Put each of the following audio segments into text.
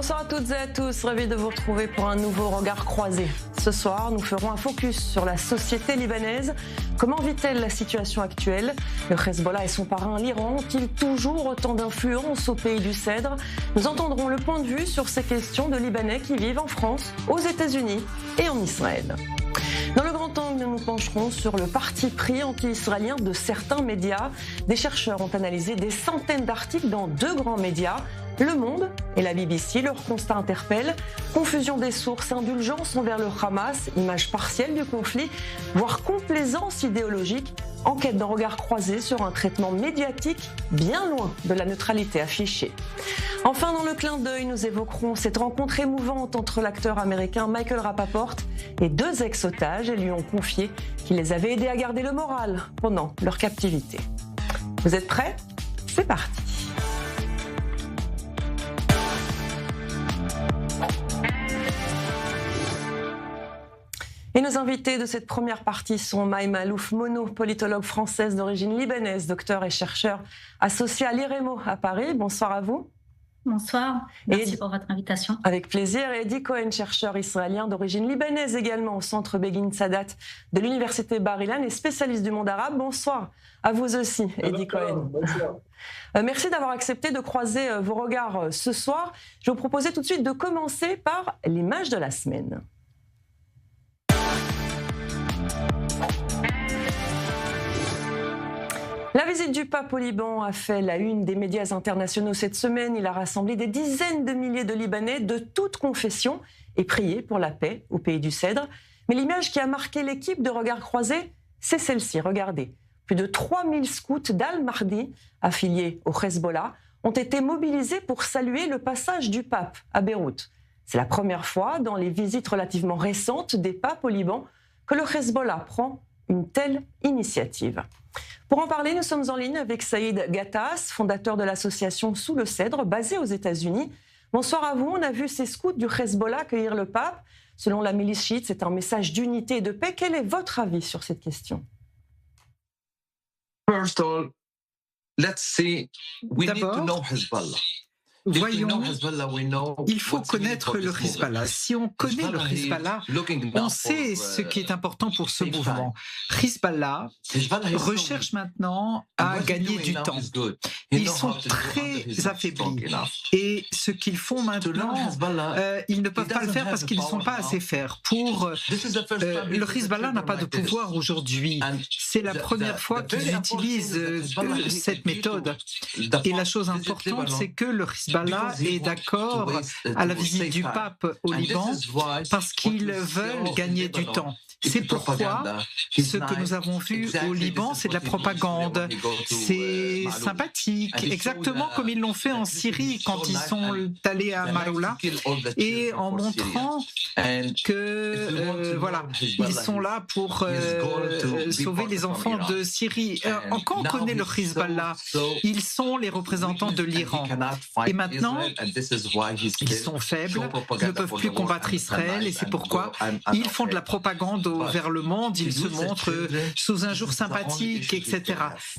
Bonsoir à toutes et à tous, ravi de vous retrouver pour un nouveau regard croisé. Ce soir, nous ferons un focus sur la société libanaise. Comment vit-elle la situation actuelle? Le Hezbollah et son parrain, l'Iran, ont-ils toujours autant d'influence au pays du Cèdre? Nous entendrons le point de vue sur ces questions de Libanais qui vivent en France, aux États-Unis et en Israël. Dans le grand angle, nous nous pencherons sur le parti pris anti-israélien de certains médias. Des chercheurs ont analysé des centaines d'articles dans deux grands médias, Le Monde et la BBC. Leur constat interpelle: confusion des sources, indulgence envers le Hamas, image partielle du conflit, voire complaisance idéologique. Enquête d'un regard croisé sur un traitement médiatique bien loin de la neutralité affichée. Enfin, dans le clin d'œil, nous évoquerons cette rencontre émouvante entre l'acteur américain Michael Rapaport et deux ex-otages et lui ont confié qu'ils les avaient aidés à garder le moral pendant leur captivité. Vous êtes prêts? C'est parti. Et nos invités de cette première partie sont Maïma Alouf Mono, politologue française d'origine libanaise, docteur et chercheur associé à l'IREMO à Paris. Bonsoir à vous. Bonsoir, merci pour votre invitation. Avec plaisir. Et Eddie Cohen, chercheur israélien d'origine libanaise également au centre Begin Sadat de l'université Bar-Ilan et spécialiste du monde arabe. Bonsoir à vous aussi, Eddie Cohen. Bonsoir. Merci d'avoir accepté de croiser vos regards ce soir. Je vais vous proposer tout de suite de commencer par l'image de la semaine. La visite du pape au Liban a fait la une des médias internationaux cette semaine. Il a rassemblé des dizaines de milliers de Libanais de toutes confessions et prié pour la paix au pays du Cèdre. Mais l'image qui a marqué l'équipe de Regards Croisés, c'est celle-ci. Regardez, plus de 3000 scouts d'Al-Mahdi, affiliés au Hezbollah, ont été mobilisés pour saluer le passage du pape à Beyrouth. C'est la première fois dans les visites relativement récentes des papes au Liban que le Hezbollah prend une telle initiative. Pour en parler, nous sommes en ligne avec Saïd Gattas, fondateur de l'association Sous le Cèdre, basée aux États-Unis. Bonsoir à vous. On a vu ces scouts du Hezbollah accueillir le pape. Selon la milice chiite, c'est un message d'unité et de paix. Quel est votre avis sur cette question? First of all, let's see, we need to know Hezbollah. Voyons, il faut connaître le Hezbollah. Si on connaît le Hezbollah, on sait ce qui est important pour ce mouvement. Hezbollah recherche maintenant à gagner du temps. Ils sont très affaiblis. Et ce qu'ils font maintenant, ils ne peuvent pas le faire parce qu'ils ne sont pas assez forts. Le Hezbollah n'a pas de pouvoir aujourd'hui. C'est la première fois qu'ils utilisent cette méthode. Et la chose importante, c'est que le Hezbollah est d'accord à la visite du pape au Liban parce qu'ils veulent gagner du temps. C'est pourquoi ce que nous avons vu au Liban, c'est de la propagande. C'est sympathique, exactement comme ils l'ont fait en Syrie quand ils sont allés à Maroula et en montrant que voilà, ils sont là pour sauver les enfants de Syrie. Quand on connaît le Hezbollah, ils sont les représentants de l'Iran. Et maintenant, ils sont faibles, ne peuvent plus combattre Israël et c'est pourquoi ils font de la propagande vers le monde, ils se montrent sous un jour sympathique, etc.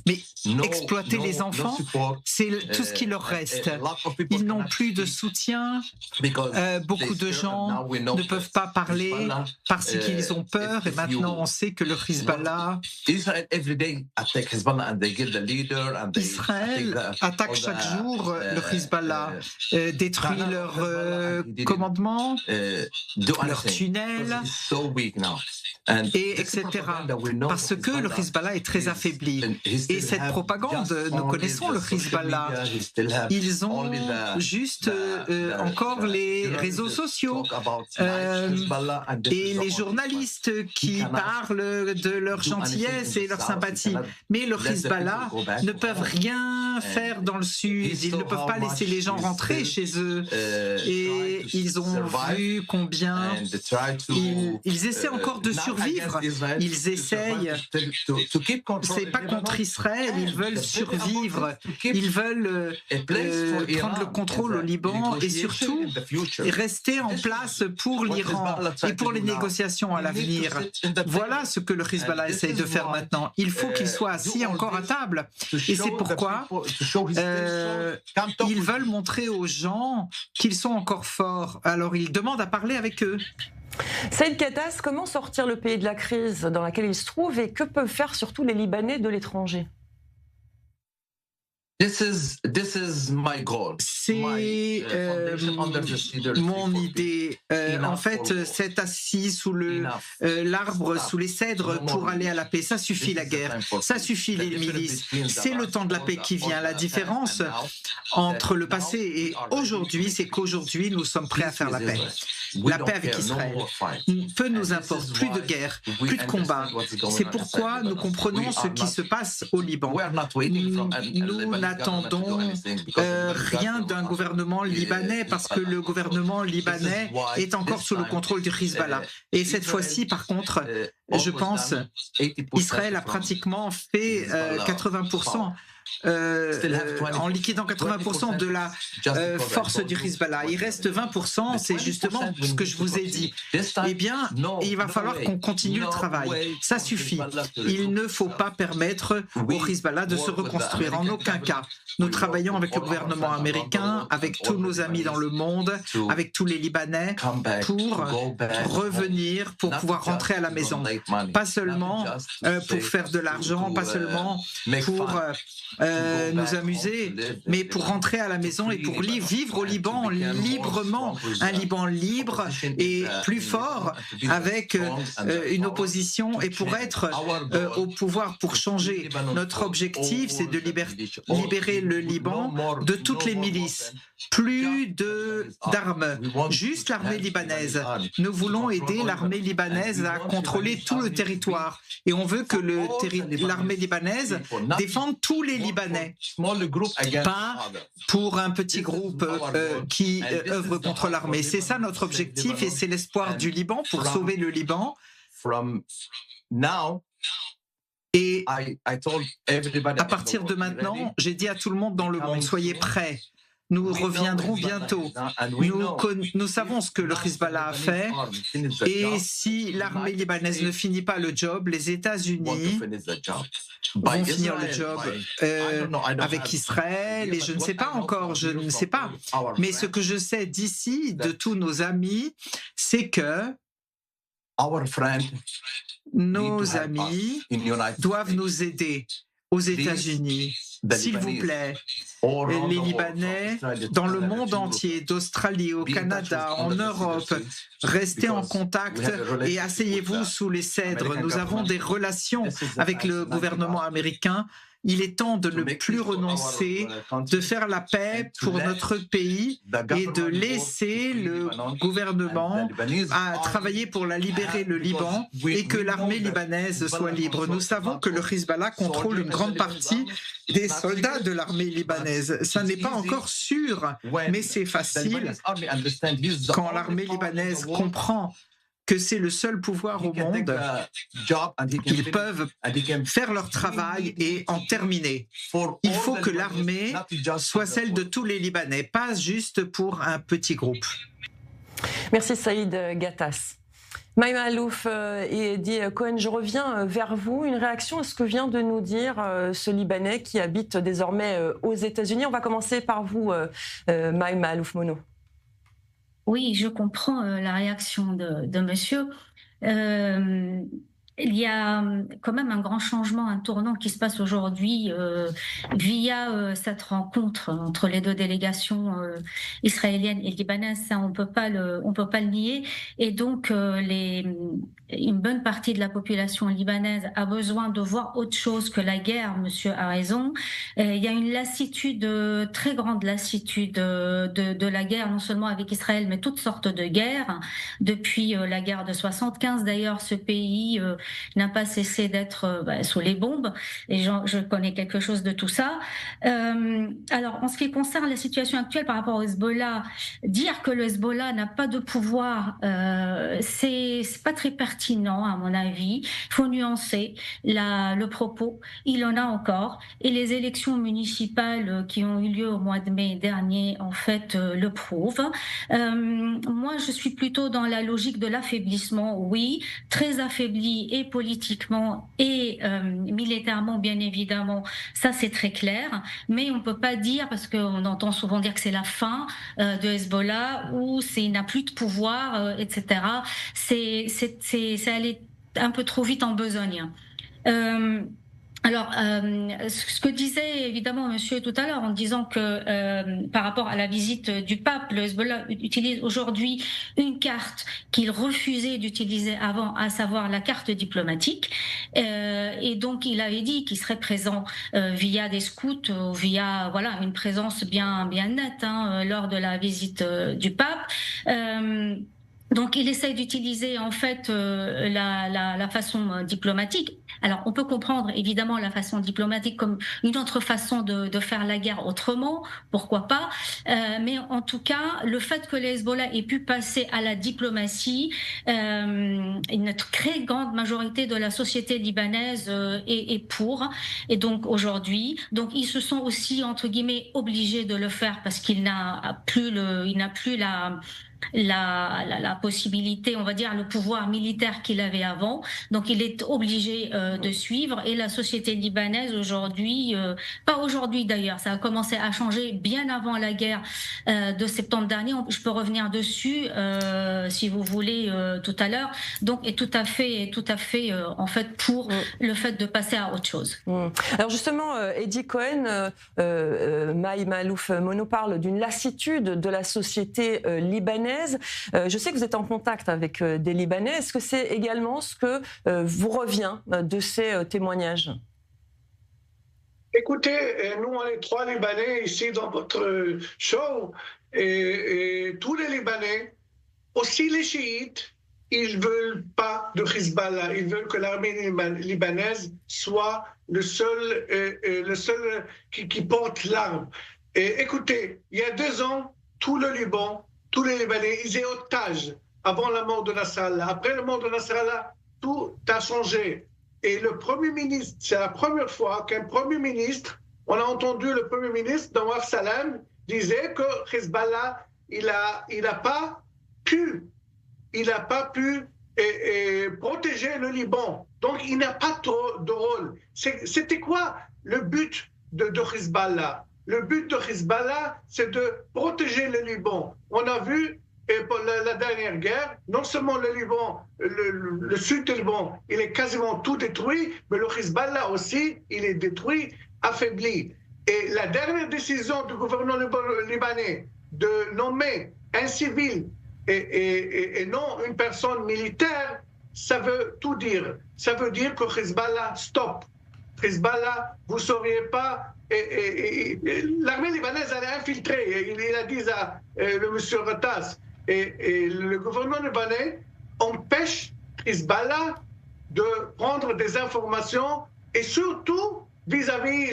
Mais exploiter les enfants, c'est tout ce qui leur reste. Ils n'ont plus de soutien, beaucoup de gens ne peuvent pas parler parce qu'ils ont peur et maintenant on sait que le Hezbollah... Israël attaque chaque jour le Hezbollah, détruit leur commandement, leurs tunnels, et etc. Parce que le Hezbollah est très affaibli. Et cette propagande, nous connaissons le Hezbollah. Ils ont juste encore les réseaux sociaux et les journalistes qui parlent de leur gentillesse et leur sympathie. Mais le Hezbollah ne peuvent rien faire dans le sud. Ils ne peuvent pas laisser les gens rentrer chez eux. Et ils ont vu combien ils essaient encore de survivre. Ils essayent, c'est pas contre Israël, ils veulent survivre, ils veulent prendre le contrôle au Liban et surtout rester en place pour l'Iran et pour les négociations à l'avenir. Voilà ce que le Hezbollah essaye de faire maintenant. Il faut qu'il soit assis encore à table. Et c'est pourquoi ils veulent montrer aux gens qu'ils sont encore forts. Alors ils demandent à parler avec eux. Saïd Gattas, comment sortir le pays de la crise dans laquelle il se trouve et que peuvent faire surtout les Libanais de l'étranger? C'est mon idée. En fait, c'est assis sous l'arbre, sous les cèdres pour aller à la paix. Ça suffit la guerre, ça suffit les milices. C'est le temps de la paix qui vient. La différence entre le passé et aujourd'hui, c'est qu'aujourd'hui, nous sommes prêts à faire la paix. La paix avec Israël. Peu nous importe, plus de guerre, plus de combat. C'est pourquoi nous comprenons ce qui se passe au Liban. Nous n'attendons rien d'un gouvernement libanais parce que le gouvernement libanais est encore sous le contrôle du Hezbollah. Et cette fois-ci, par contre, je pense, Israël a pratiquement fait 80%. En liquidant 80% de la force du Hezbollah. Il reste 20%, c'est justement ce que je vous ai dit. Eh bien, il va falloir qu'on continue le travail. Ça suffit. Il ne faut pas permettre au Hezbollah de se reconstruire, en aucun cas. Nous travaillons avec le gouvernement américain, avec tous nos amis dans le monde, avec tous les Libanais, pour revenir, pour pouvoir rentrer à la maison. Pas seulement pour faire de l'argent, pas seulement pour nous amuser, mais pour rentrer à la maison et pour vivre au Liban librement, un Liban libre et plus fort avec une opposition et pour être au pouvoir, pour changer. Notre objectif, c'est de libérer le Liban de toutes les milices. Plus d'armes, juste l'armée libanaise. Nous voulons aider l'armée libanaise à contrôler tout le territoire et on veut que l'armée libanaise défende tous les Libanais, pas pour un petit groupe qui œuvre contre l'armée. C'est ça notre objectif et c'est l'espoir du Liban pour sauver le Liban. Et à partir de maintenant, j'ai dit à tout le monde dans le monde, soyez prêts. Nous reviendrons bientôt. Nous savons ce que le Hezbollah a fait et si l'armée libanaise ne finit pas le job, les États-Unis vont finir le job avec Israël et je ne sais pas encore, je ne sais pas. Mais ce que je sais d'ici, de tous nos amis, c'est que nos amis doivent nous aider aux États-Unis. S'il vous plaît, les Libanais dans le monde entier, d'Australie au Canada, en Europe, restez en contact et asseyez-vous sous les cèdres. Nous avons des relations avec le gouvernement américain. Il est temps de ne plus renoncer, de faire la paix pour notre pays et de laisser le gouvernement à travailler pour libérer le Liban et que l'armée libanaise soit libre. Nous savons que le Hezbollah contrôle une grande partie des soldats de l'armée libanaise. Ça n'est pas encore sûr, mais c'est facile quand l'armée libanaise comprend que c'est le seul pouvoir au monde, ils peuvent faire leur travail et en terminer. Il faut que l'armée soit celle de tous les Libanais, pas juste pour un petit groupe. Merci Saïd Gattas. Maïma Alouf et Eddie Cohen, je reviens vers vous. Une réaction à ce que vient de nous dire ce Libanais qui habite désormais aux États-Unis. On va commencer par vous, Maïma Alouf Mono. Oui, je comprends la réaction de monsieur. Il y a quand même un grand changement, un tournant qui se passe aujourd'hui via cette rencontre entre les deux délégations israéliennes et libanaises. Ça, on peut pas le nier. Et donc, une bonne partie de la population libanaise a besoin de voir autre chose que la guerre. Monsieur a raison. Il y a une lassitude, très grande lassitude de la guerre, non seulement avec Israël, mais toutes sortes de guerres. Depuis la guerre de 75, d'ailleurs, ce pays n'a pas cessé d'être sous les bombes, et je connais quelque chose de tout ça. Alors, en ce qui concerne la situation actuelle par rapport au Hezbollah, dire que le Hezbollah n'a pas de pouvoir, c'est pas très pertinent à mon avis. Il faut nuancer le propos. Il en a encore, et les élections municipales qui ont eu lieu au mois de mai dernier, en fait, le prouvent. Moi, je suis plutôt dans la logique de l'affaiblissement, oui, très affaibli et politiquement et militairement, bien évidemment, ça c'est très clair, mais on ne peut pas dire, parce qu'on entend souvent dire que c'est la fin de Hezbollah ou il n'a plus de pouvoir, etc. C'est aller un peu trop vite en besogne. Alors, ce que disait évidemment monsieur tout à l'heure en disant que par rapport à la visite du pape, le Hezbollah utilise aujourd'hui une carte qu'il refusait d'utiliser avant, à savoir la carte diplomatique. Et donc, il avait dit qu'il serait présent via des scouts, ou via une présence bien nette lors de la visite du pape. Donc, il essaye d'utiliser en fait la façon diplomatique. Alors, on peut comprendre évidemment la façon diplomatique comme une autre façon de faire la guerre autrement, pourquoi pas. Mais en tout cas, le fait que les Hezbollah aient pu passer à la diplomatie, une très grande majorité de la société libanaise est pour. Et donc aujourd'hui, ils se sont aussi entre guillemets obligés de le faire parce qu'il n'a plus la possibilité, on va dire, le pouvoir militaire qu'il avait avant. Donc, il est obligé de suivre. Et la société libanaise aujourd'hui, pas aujourd'hui d'ailleurs, ça a commencé à changer bien avant la guerre de septembre dernier. Je peux revenir dessus si vous voulez tout à l'heure. Donc, est tout à fait en fait pour le fait de passer à autre chose. Alors justement, Eddie Cohen, Maï Malouf Mono parle d'une lassitude de la société libanaise. Je sais que vous êtes en contact avec des Libanais. Est-ce que c'est également ce que vous revient de ces témoignages? Écoutez, nous, on est 3 Libanais ici dans votre show, et tous les Libanais, aussi les chiites, ils ne veulent pas de Hezbollah. Ils veulent que l'armée libanaise soit le seul qui porte l'arme. Et écoutez, il y a 2 ans, tout le Liban, tous les Libanais, ils étaient otages avant la mort de Nasrallah. Après la mort de Nasrallah, tout a changé. Et le Premier ministre, c'est la première fois qu'un Premier ministre, on a entendu le Premier ministre, Nawaf Salam, disait que Hezbollah, il n'a pas pu protéger le Liban. Donc, il n'a pas de rôle. C'était quoi le but de Hezbollah? Le but de Hezbollah, c'est de protéger le Liban. On a vu pour la dernière guerre, non seulement le Liban, le sud du Liban, il est quasiment tout détruit, mais le Hezbollah aussi, il est détruit, affaibli. Et la dernière décision du gouvernement libanais de nommer un civil et non une personne militaire, ça veut tout dire. Ça veut dire que Hezbollah, stop. Hezbollah, vous ne sauriez pas. L'armée libanaise, elle est infiltrée. Il a dit à le monsieur Ratas. Et le gouvernement libanais empêche Hezbollah de prendre des informations et surtout vis-à-vis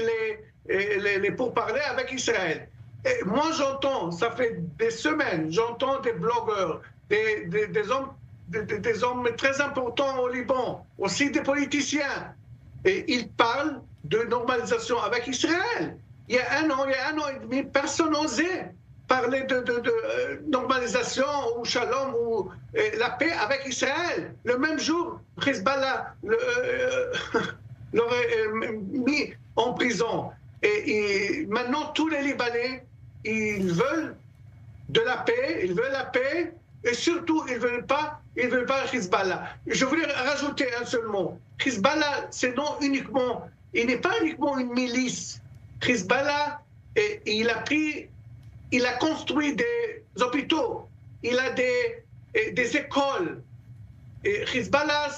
les pourparlers avec Israël. Et moi, j'entends, ça fait des semaines, j'entends des blogueurs, des hommes très importants au Liban, aussi des politiciens. Et ils parlent de normalisation avec Israël. Il y a un an et demi, personne n'osait parler de normalisation ou shalom ou la paix avec Israël. Le même jour, Hezbollah l'aurait mis en prison. Et maintenant, tous les Libanais, ils veulent de la paix, et surtout, ils ne veulent pas Hezbollah. Je voulais rajouter un seul mot. Hezbollah, il n'est pas uniquement une milice. Hezbollah, il a construit des hôpitaux, il a des écoles. Et Hezbollah,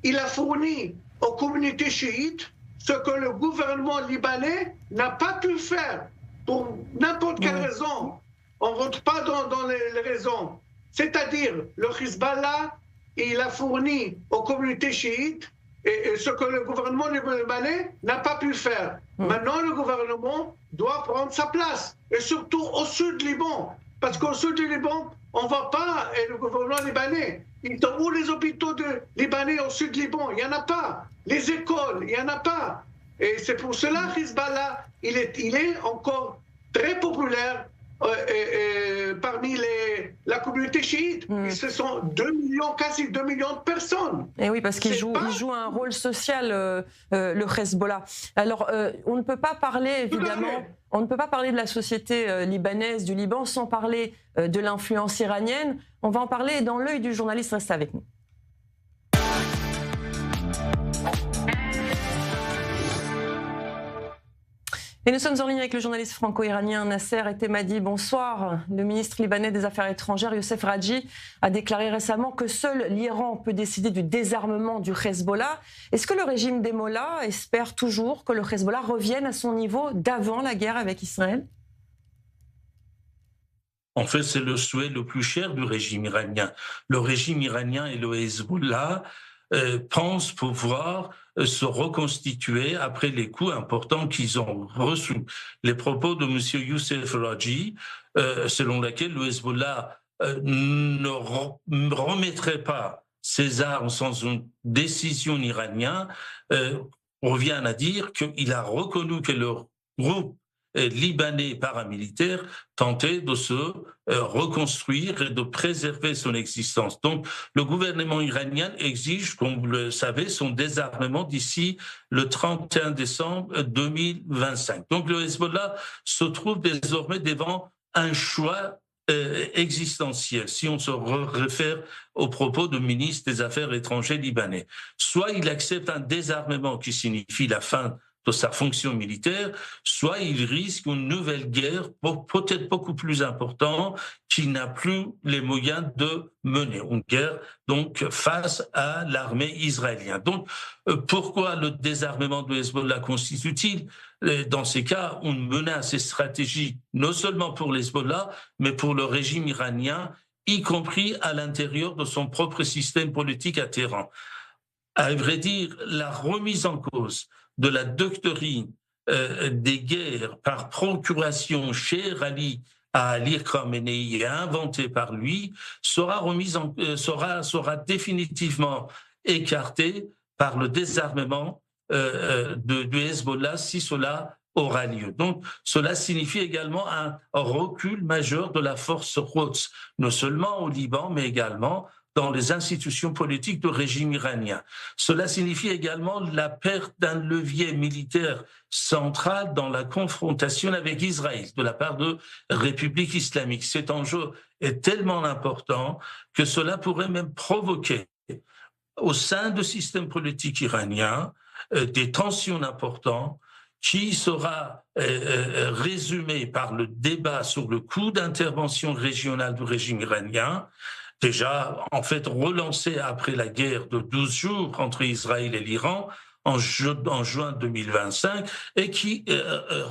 il a fourni aux communautés chiites ce que le gouvernement libanais n'a pas pu faire pour n'importe quelle raison. On ne rentre pas dans les raisons. C'est-à-dire, le Hezbollah, il a fourni aux communautés chiites et ce que le gouvernement libanais n'a pas pu faire. Maintenant, le gouvernement doit prendre sa place, et surtout au sud du Liban, parce qu'au sud du Liban, on ne va pas, et le gouvernement libanais, ils sont où les hôpitaux libanais au sud du Liban? Il n'y en a pas. Les écoles, il n'y en a pas. Et c'est pour cela que Hezbollah, il est encore très populaire parmi la communauté chiite. Et ce sont 2 millions, quasi 2 millions de personnes. Et oui, parce qu'il joue un rôle social, le Hezbollah. Alors, on ne peut pas parler, évidemment, on ne peut pas parler de la société libanaise du Liban sans parler de l'influence iranienne. On va en parler dans l'œil du journaliste. Reste avec nous. Et nous sommes en ligne avec le journaliste franco-iranien Nasser Etemadi. Bonsoir. Le ministre libanais des Affaires étrangères, Youssef Raji, a déclaré récemment que seul l'Iran peut décider du désarmement du Hezbollah. Est-ce que le régime des Mollahs espère toujours que le Hezbollah revienne à son niveau d'avant la guerre avec Israël? En fait, c'est le souhait le plus cher du régime iranien. Le régime iranien et le Hezbollah pensent pouvoir se reconstituer après les coups importants qu'ils ont reçus. Les propos de M. Youssef Raji, selon lesquels le Hezbollah ne remettrait pas ses armes sans une décision iranienne, reviennent à dire qu'il a reconnu que le groupe libanais paramilitaire tentait de se reconstruire et de préserver son existence. Donc, le gouvernement iranien exige, comme vous le savez, son désarmement d'ici le 31 décembre 2025. Donc, le Hezbollah se trouve désormais devant un choix existentiel, si on se réfère aux propos du ministre des Affaires étrangères libanais. Soit il accepte un désarmement qui signifie la fin de sa fonction militaire, soit il risque une nouvelle guerre, peut-être beaucoup plus importante, qu'il n'a plus les moyens de mener. Une guerre, donc, face à l'armée israélienne. Donc, pourquoi le désarmement de Hezbollah constitue-t-il, dans ces cas, une menace stratégique, non seulement pour l'Hezbollah, mais pour le régime iranien, y compris à l'intérieur de son propre système politique à Téhéran. À vrai dire, la remise en cause de la doctrine des guerres par procuration chez Ali Khamenei et inventée par lui sera définitivement écartée par le désarmement du Hezbollah si cela aura lieu. Donc, cela signifie également un recul majeur de la force Quds, non seulement au Liban, mais également dans les institutions politiques du régime iranien. Cela signifie également la perte d'un levier militaire central dans la confrontation avec Israël de la part de République islamique. Cet enjeu est tellement important que cela pourrait même provoquer au sein du système politique iranien des tensions importantes qui sera résumé par le débat sur le coût d'intervention régionale du régime iranien, déjà, en fait, relancé après la guerre de 12 jours entre Israël et l'Iran en juin 2025 et qui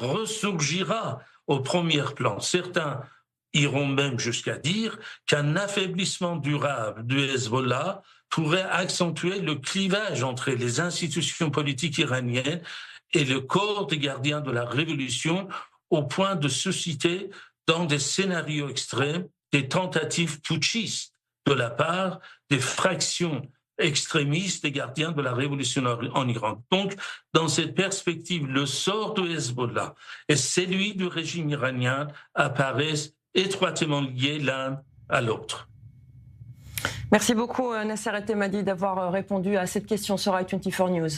ressurgira au premier plan. Certains iront même jusqu'à dire qu'un affaiblissement durable du Hezbollah pourrait accentuer le clivage entre les institutions politiques iraniennes et le corps des gardiens de la révolution au point de susciter, dans des scénarios extrêmes, des tentatives putschistes de la part des fractions extrémistes des gardiens de la révolution en Iran. Donc, dans cette perspective, le sort de Hezbollah et celui du régime iranien apparaissent étroitement liés l'un à l'autre. Merci beaucoup Nasser Etemadi d'avoir répondu à cette question sur i24 News.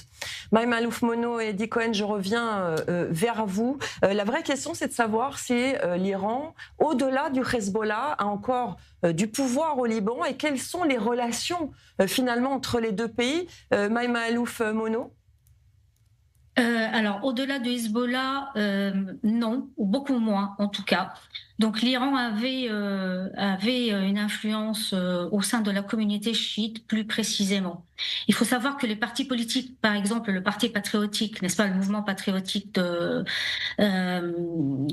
Maïm Alouf Mono et Eddie Cohen, je reviens vers vous. La vraie question, c'est de savoir si l'Iran, au-delà du Hezbollah, a encore du pouvoir au Liban et quelles sont les relations finalement entre les deux pays. Maïm Alouf Mono. Alors, au-delà du Hezbollah, non, ou beaucoup moins en tout cas. Donc l'Iran avait une influence au sein de la communauté chiite plus précisément. Il faut savoir que les partis politiques, par exemple le Parti patriotique, n'est-ce pas, le mouvement patriotique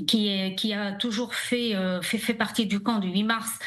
qui a toujours fait partie du camp du 8 mars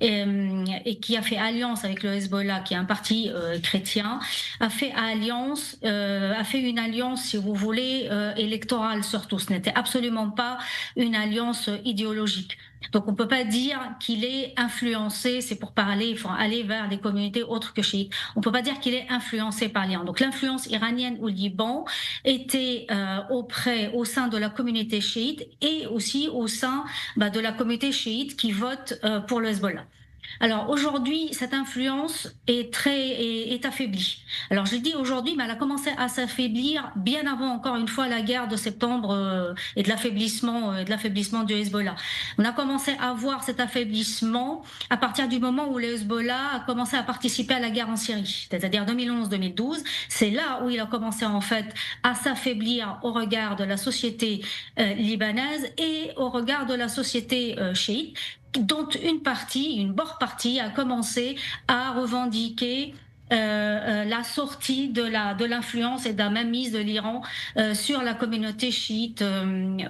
et qui a fait alliance avec le Hezbollah, qui est un parti chrétien, a fait une alliance, si vous voulez, électorale surtout. Ce n'était absolument pas une alliance idéologique. Donc on ne peut pas dire qu'il est influencé, c'est pour parler, il faut aller vers des communautés autres que chiites. On ne peut pas dire qu'il est influencé par l'Iran. Donc l'influence iranienne au Liban était au sein de la communauté chiite et aussi au sein de la communauté chiite qui vote pour le Hezbollah. Alors aujourd'hui, cette influence est affaiblie. Alors je dis aujourd'hui, mais elle a commencé à s'affaiblir bien avant, encore une fois, la guerre de septembre et de l'affaiblissement du Hezbollah. On a commencé à voir cet affaiblissement à partir du moment où le Hezbollah a commencé à participer à la guerre en Syrie, c'est-à-dire 2011-2012. C'est là où il a commencé en fait à s'affaiblir au regard de la société libanaise et au regard de la société chiite, dont une bonne partie a commencé à revendiquer la sortie de l'influence et de la mainmise de l'Iran sur la communauté chiite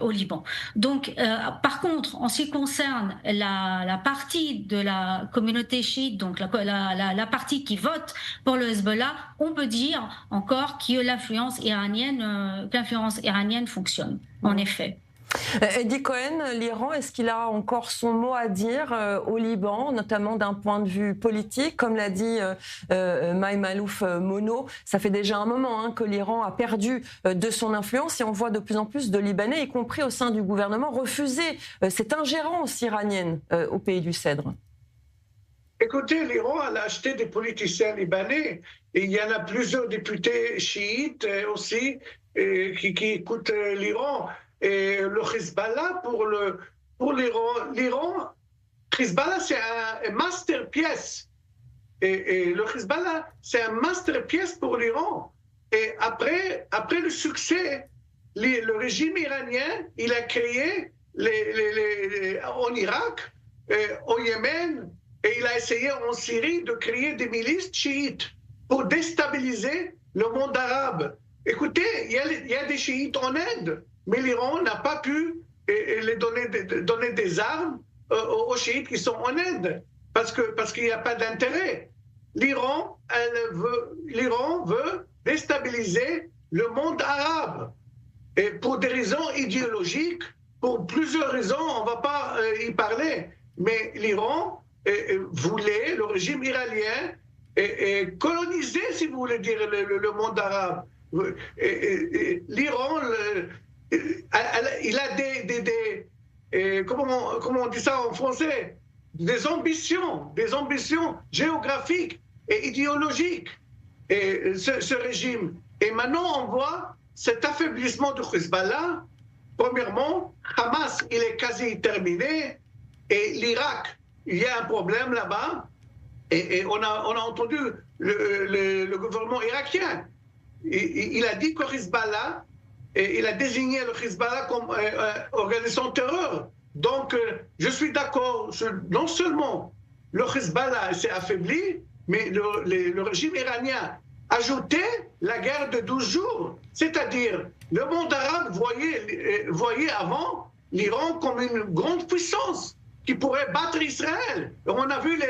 au Liban. Donc, par contre, en ce qui concerne la partie de la communauté chiite, donc la partie qui vote pour le Hezbollah, on peut dire encore que l'influence iranienne fonctionne, en effet. Eddie Cohen, l'Iran, est-ce qu'il a encore son mot à dire au Liban, notamment d'un point de vue politique? Comme l'a dit Maï Malouf Mono, ça fait déjà un moment que l'Iran a perdu de son influence et on voit de plus en plus de Libanais, y compris au sein du gouvernement, refuser cette ingérence iranienne au pays du Cèdre. Écoutez, l'Iran a acheté des politiciens libanais et il y en a plusieurs députés chiites aussi qui écoutent l'Iran. Et le Hezbollah, pour l'Iran, Hezbollah, c'est un masterpiece. Et le Hezbollah, c'est un masterpiece pour l'Iran. Et après le succès, le régime iranien, il a créé en Irak, au Yémen, et il a essayé en Syrie de créer des milices chiites pour déstabiliser le monde arabe. Écoutez, il y a des chiites en Inde. Mais l'Iran n'a pas pu les donner des armes aux chiites qui sont en Inde, parce qu'il n'y a pas d'intérêt. L'Iran veut déstabiliser le monde arabe, et pour des raisons idéologiques, pour plusieurs raisons, on ne va pas y parler. Mais l'Iran voulait, le régime iranien, coloniser, si vous voulez dire, le monde arabe. L'Iran... il a comment on dit ça en français, des ambitions géographiques et idéologiques, et ce régime. Et maintenant, on voit cet affaiblissement du Hezbollah. Premièrement, Hamas, il est quasi terminé, et l'Irak, il y a un problème là-bas, et on a entendu le gouvernement irakien. Il a dit que Hezbollah, et il a désigné le Hezbollah comme organisation de terreur. Donc, je suis d'accord, non seulement le Hezbollah s'est affaibli, mais le régime iranien ajoutait la guerre de 12 jours. C'est-à-dire, le monde arabe voyait avant l'Iran comme une grande puissance qui pourrait battre Israël. On a vu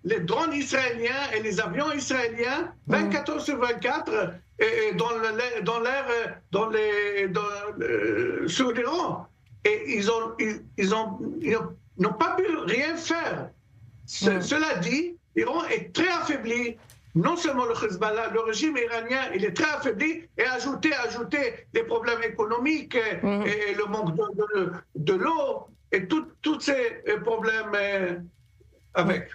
les drones israéliens et les avions israéliens 24 heures sur 24 sur l'Iran. Et ils n'ont pas pu rien faire. Cela dit, l'Iran est très affaibli. Non seulement le Hezbollah, le régime iranien, il est très affaibli, et ajouter des problèmes économiques et le manque de l'eau et tous ces problèmes avec.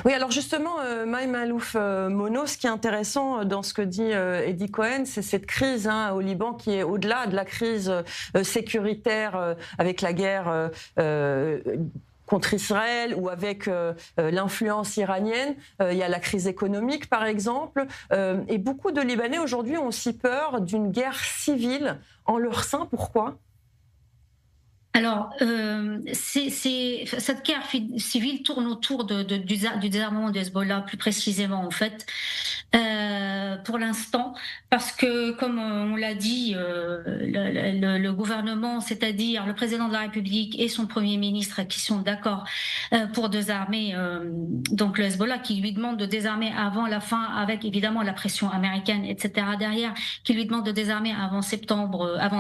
Oui, alors justement, Maï Malouf Mono, ce qui est intéressant dans ce que dit Eddie Cohen, c'est cette crise au Liban qui est au-delà de la crise sécuritaire avec la guerre contre Israël ou avec l'influence iranienne. Il y a la crise économique, par exemple. Et beaucoup de Libanais aujourd'hui ont aussi peur d'une guerre civile en leur sein. Pourquoi ? Alors, cette guerre civile tourne autour du désarmement du Hezbollah, plus précisément en fait, pour l'instant, parce que comme on l'a dit, le gouvernement, c'est-à-dire le président de la République et son premier ministre, qui sont d'accord pour désarmer donc le Hezbollah, qui lui demande de désarmer avant la fin, avec évidemment la pression américaine, etc. derrière, qui lui demande de désarmer avant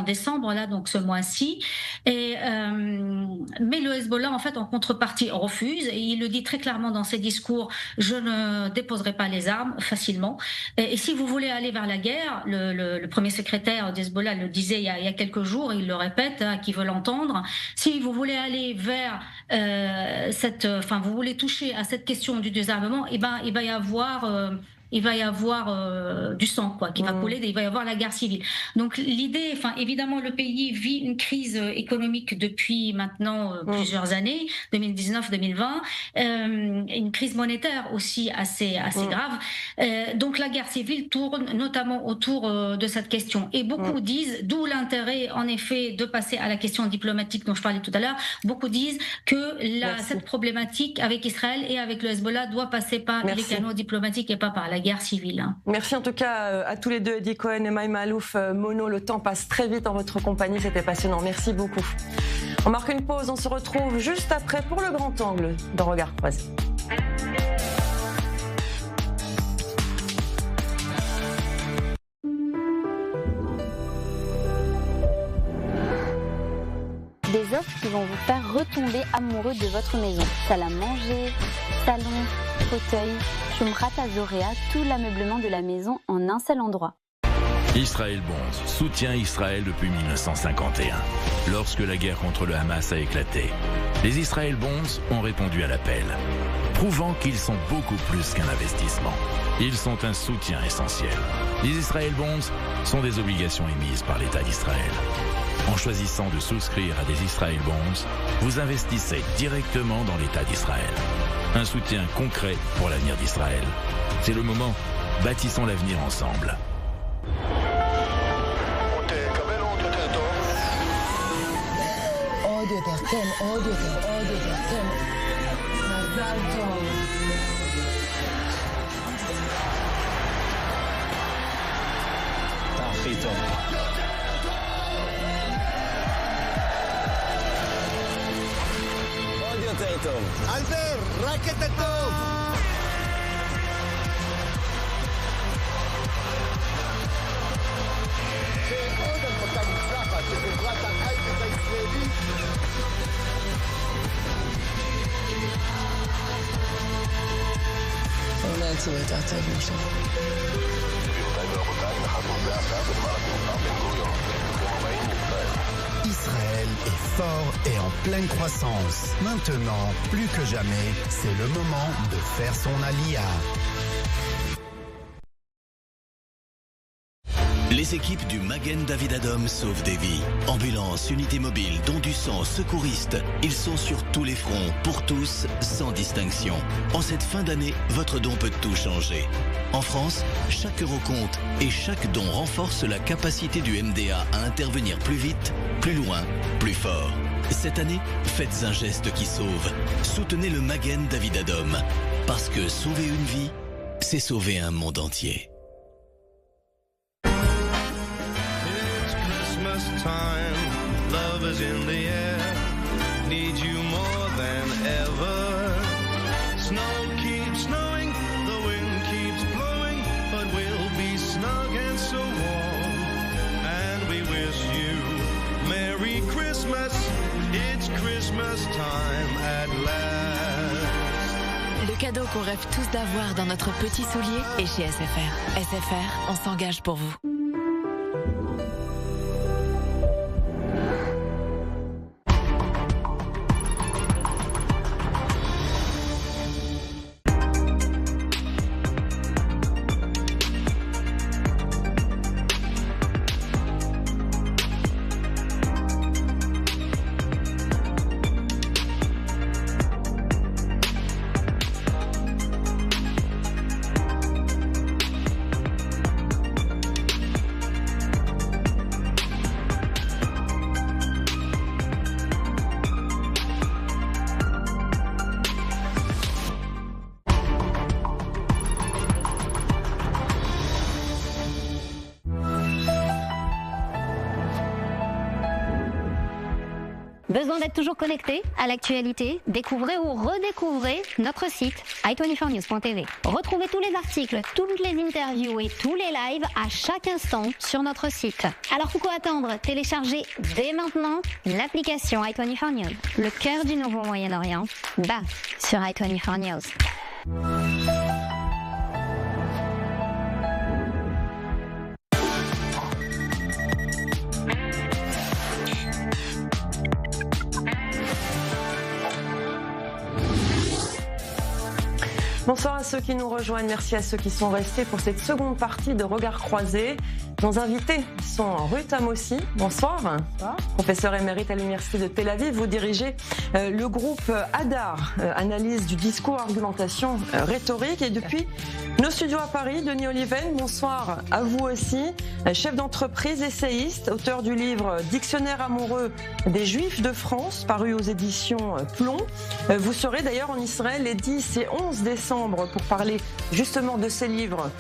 décembre, là, donc ce mois-ci. Mais le Hezbollah, en fait, en contrepartie, refuse, et il le dit très clairement dans ses discours: je ne déposerai pas les armes facilement. Et si vous voulez aller vers la guerre, le premier secrétaire d'Hezbollah le disait il y a quelques jours, et il le répète, qui veut l'entendre, si vous voulez aller vers vous voulez toucher à cette question du désarmement, il va y avoir du sang qui va couler, il va y avoir la guerre civile. Donc l'idée, évidemment, le pays vit une crise économique depuis maintenant plusieurs années, 2019-2020, une crise monétaire aussi assez grave. Donc la guerre civile tourne notamment autour de cette question. Et beaucoup disent, d'où l'intérêt en effet de passer à la question diplomatique dont je parlais tout à l'heure, beaucoup disent que cette problématique avec Israël et avec le Hezbollah doit passer par les canaux diplomatiques et pas par la guerre civile. Merci en tout cas à tous les deux, Edi Cohen et Maïma Alouf. Mono, le temps passe très vite en votre compagnie, c'était passionnant. Merci beaucoup. On marque une pause, on se retrouve juste après pour le grand angle de Regard Croisé. Des offres qui vont vous faire retomber amoureux de votre maison. Salle à manger, salon, fauteuil, Shumrat Azorea, tout l'ameublement de la maison en un seul endroit. Israël Bonds soutient Israël depuis 1951, lorsque la guerre contre le Hamas a éclaté. Les Israël Bonds ont répondu à l'appel, prouvant qu'ils sont beaucoup plus qu'un investissement. Ils sont un soutien essentiel. Les Israël Bonds sont des obligations émises par l'État d'Israël. En choisissant de souscrire à des Israël Bonds, vous investissez directement dans l'État d'Israël. Un soutien concret pour l'avenir d'Israël. C'est le moment. Bâtissons l'avenir ensemble. אלבר, רק את הטוב! ועוד הנפקה מוצלחת של חברת ההייטק הישראלית. עונה אצלו את העצב משה. גבירותיי ורבותיי, נחתנו זה עתה בזמן התעופה בן גוריון. ברוכים הבאים לישראל. Israël est fort et en pleine croissance. Maintenant, plus que jamais, c'est le moment de faire son aliyah. Les équipes du Magen David Adom sauvent des vies. Ambulances, unités mobiles, dons du sang, secouristes. Ils sont sur tous les fronts, pour tous, sans distinction. En cette fin d'année, votre don peut tout changer. En France, chaque euro compte et chaque don renforce la capacité du MDA à intervenir plus vite, plus loin, plus fort. Cette année, faites un geste qui sauve. Soutenez le Magen David Adom. Parce que sauver une vie, c'est sauver un monde entier. Time, love is in the air, need you more than ever. Snow keeps snowing, the wind keeps blowing, but we'll be snug and so warm. And we wish you Merry Christmas, it's Christmas time at last. Le cadeau qu'on rêve tous d'avoir dans notre petit soulier est chez SFR. SFR, on s'engage pour vous. Besoin d'être toujours connecté à l'actualité? Découvrez ou redécouvrez notre site i24news.tv. Retrouvez tous les articles, toutes les interviews et tous les lives à chaque instant sur notre site. Alors pourquoi attendre? Téléchargez dès maintenant l'application i24 News. Le cœur du nouveau Moyen-Orient, sur i24 News. Bonsoir à ceux qui nous rejoignent, merci à ceux qui sont restés pour cette seconde partie de Regards croisés. Nos invités sont Ruth Amossi, bonsoir. Bonsoir. Professeur émérite à l'Université de Tel Aviv, vous dirigez le groupe Hadar, analyse du discours, argumentation, rhétorique. Et depuis nos studios à Paris, Denis Oliven, bonsoir à vous aussi. Chef d'entreprise, essayiste, auteur du livre Dictionnaire amoureux des Juifs de France, paru aux éditions Plomb. Vous serez d'ailleurs en Israël les 10 et 11 décembre pour parler justement de ces livres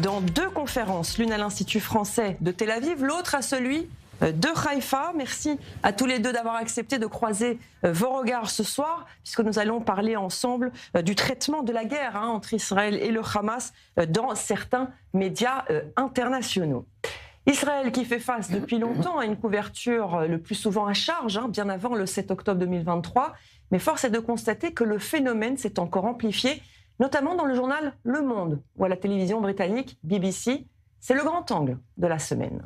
dans 2 conférences, l'une à l'Institut français de Tel Aviv, l'autre à celui de Haïfa. Merci à tous les deux d'avoir accepté de croiser vos regards ce soir, puisque nous allons parler ensemble du traitement de la guerre entre Israël et le Hamas dans certains médias internationaux. Israël qui fait face depuis longtemps à une couverture le plus souvent à charge, bien avant le 7 octobre 2023, mais force est de constater que le phénomène s'est encore amplifié, notamment dans le journal Le Monde ou à la télévision britannique BBC. C'est le grand angle de la semaine.